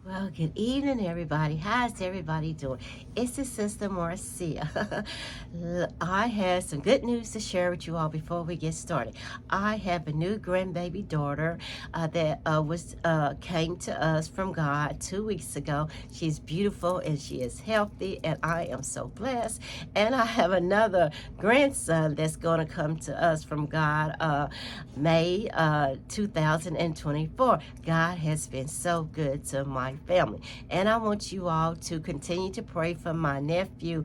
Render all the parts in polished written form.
Well, good evening, everybody. How's everybody doing? It's the Sister Marcia. I have some good news to share with you all before we get started. I have a new grandbaby daughter that was came to us from God 2 weeks ago. She's beautiful and she is healthy, and I am so blessed. And I have another grandson that's going to come to us from God May 2024. God has been so good to my family. And I want you all to continue to pray for my nephew,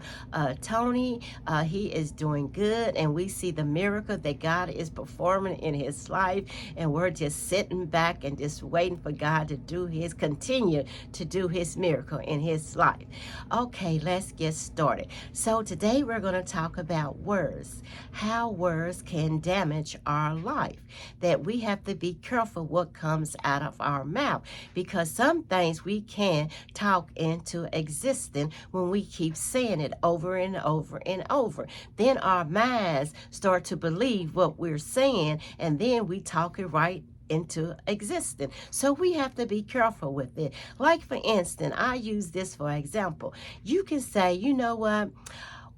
Tony. He is doing good, and we see the miracle that God is performing in his life. And we're just sitting back and just waiting for God to continue to do his miracle in his life. Okay, let's get started. So today we're going to talk about words, how words can damage our life, that we have to be careful what comes out of our mouth, because some things we can talk into existence when we keep saying it over and over and over. Then our minds start to believe what we're saying, and then we talk it right into existence. So we have to be careful with it. Like, for instance, I use this for example. You can say, you know what,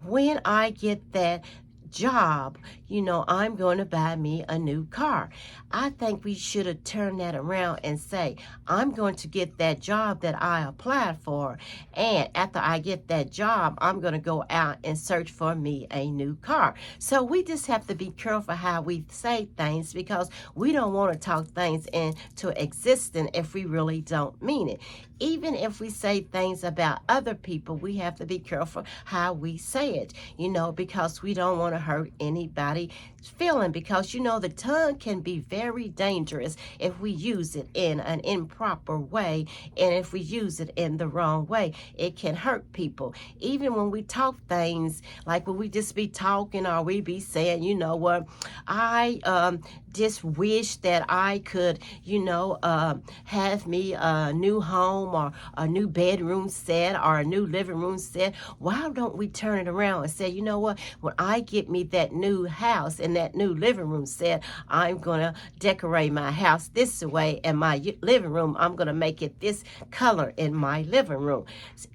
when I get that job, I'm going to buy me a new car. I think we should have turned that around and say, I'm going to get that job that I applied for, and after I get that job, I'm going to go out and search for me a new car. So we just have to be careful how we say things, because we don't want to talk things into existence if we really don't mean it. Even if we say things about other people, we have to be careful how we say it, because we don't want to hurt anybody's feeling, because the tongue can be very dangerous if we use it in an improper way, and if we use it in the wrong way, it can hurt people. Even when we talk things, like when we just be talking, or we be saying, you know what, I just wish that I could, have me a new home, or a new bedroom set, or a new living room set. Why don't we turn it around and say, you know what, when I get me that new house and that new living room set, I'm going to decorate my house this way, and my living room, I'm going to make it this color in my living room.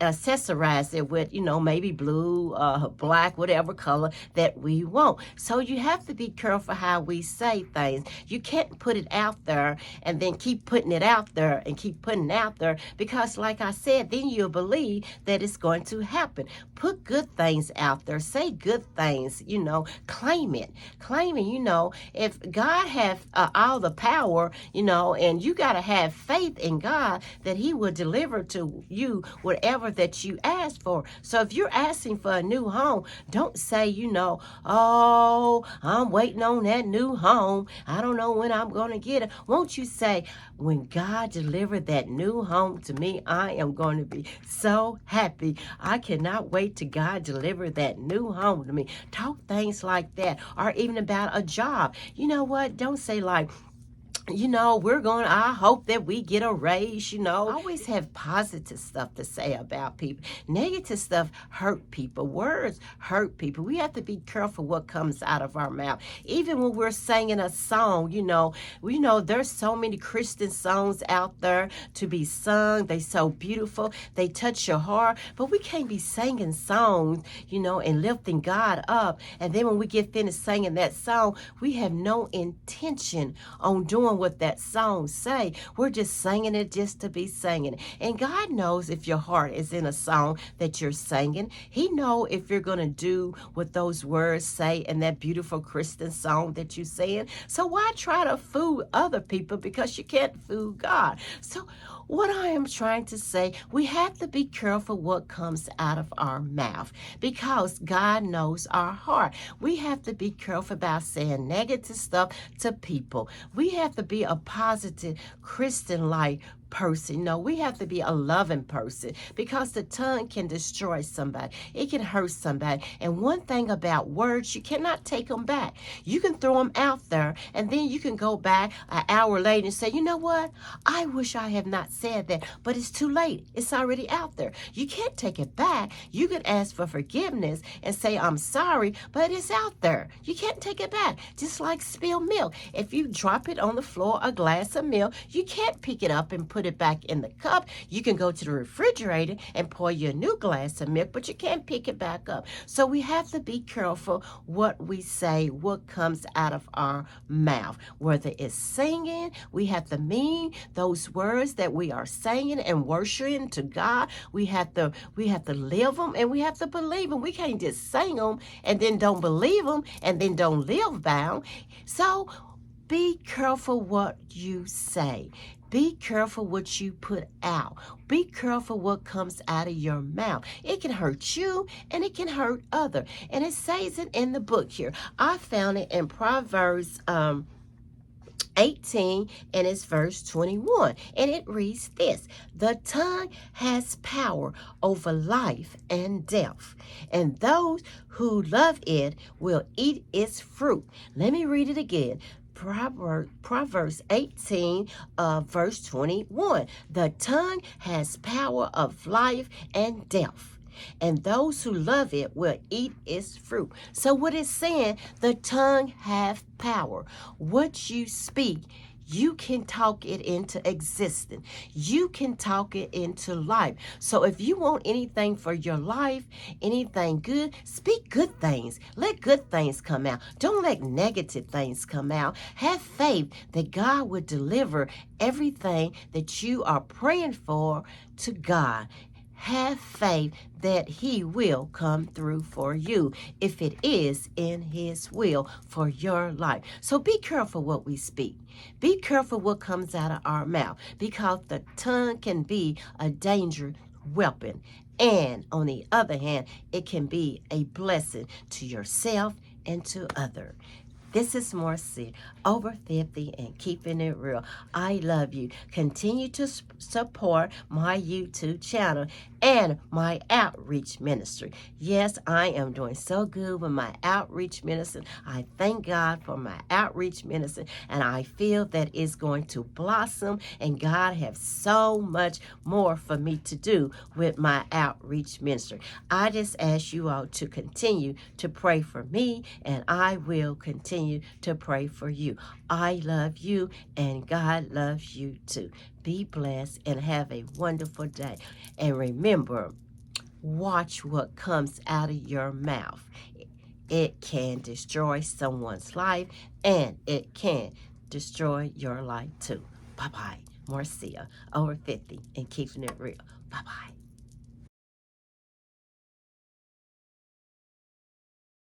Accessorize it with, maybe blue, black, whatever color that we want. So you have to be careful how we say things. You can't put it out there and then keep putting it out there and keep putting it out there, because like I said, then you'll believe that it's going to happen. Put good things out there. Say good things, claim it. If God has all the power, and you got to have faith in God that he will deliver to you whatever that you ask for. So if you're asking for a new home, don't say, oh, I'm waiting on that new home. I don't know when I'm going to get it. Won't you say, when God delivered that new home to me, I am going to be so happy. I cannot wait till God deliver that new home to me. Talk things like that, or even about a job. You know what? Don't say like, I hope that we get a raise, Always have positive stuff to say about people. Negative stuff hurt people. Words hurt people. We have to be careful what comes out of our mouth. Even when we're singing a song, there's so many Christian songs out there to be sung. They're so beautiful. They touch your heart. But we can't be singing songs, and lifting God up. And then when we get finished singing that song, we have no intention on doing what that song say. We're just singing it just to be singing it. And God knows if your heart is in a song that you're singing. He know if you're going to do what those words say in that beautiful Christian song that you're saying. So why try to fool other people, because you can't fool God? So what I am trying to say, we have to be careful what comes out of our mouth, because God knows our heart. We have to be careful about saying negative stuff to people. We have to be a positive Christian-like person. No, we have to be a loving person, because the tongue can destroy somebody. It can hurt somebody. And one thing about words, you cannot take them back. You can throw them out there, and then you can go back an hour later and say, you know what? I wish I had not said that, but it's too late. It's already out there. You can't take it back. You can ask for forgiveness and say, I'm sorry, but it's out there. You can't take it back. Just like spilled milk. If you drop it on the floor, a glass of milk, you can't pick it up and put put it back in the cup. You can go to the refrigerator and pour you a new glass of milk, but you can't pick it back up. So we have to be careful what we say, what comes out of our mouth. Whether it's singing, we have to mean those words that we are saying and worshiping to God. We have to live them, and we have to believe them. We can't just sing them and then don't believe them and then don't live by them. So be careful what you say. Be careful what you put out. Be careful what comes out of your mouth. It can hurt you and it can hurt others. And it says it in the book here. I found it in Proverbs 18, and it's verse 21. And it reads this: the tongue has power over life and death, and those who love it will eat its fruit. Let me read it again. Proverbs 18, verse 21. The tongue has power of life and death, and those who love it will eat its fruit. So what it's saying, the tongue have power. What you speak, you can talk it into existence. You can talk it into life. So if you want anything for your life, anything good, speak good things. Let good things come out. Don't let negative things come out. Have faith that God will deliver everything that you are praying for to God. Have faith that he will come through for you if it is in his will for your life. So be careful what we speak. Be careful what comes out of our mouth, because the tongue can be a dangerous weapon. And on the other hand, it can be a blessing to yourself and to others. This is Marcia, over 50 and keeping it real. I love you. Continue to support my YouTube channel and my outreach ministry. Yes, I am doing so good with my outreach ministry. I thank God for my outreach ministry, and I feel that it's going to blossom, and God has so much more for me to do with my outreach ministry. I just ask you all to continue to pray for me, and I will continue to pray for you. I love you, and God loves you too. Be blessed and have a wonderful day. And remember, watch what comes out of your mouth. It can destroy someone's life, and it can destroy your life too. Bye-bye. Marcia, over 50 and keeping it real. Bye-bye.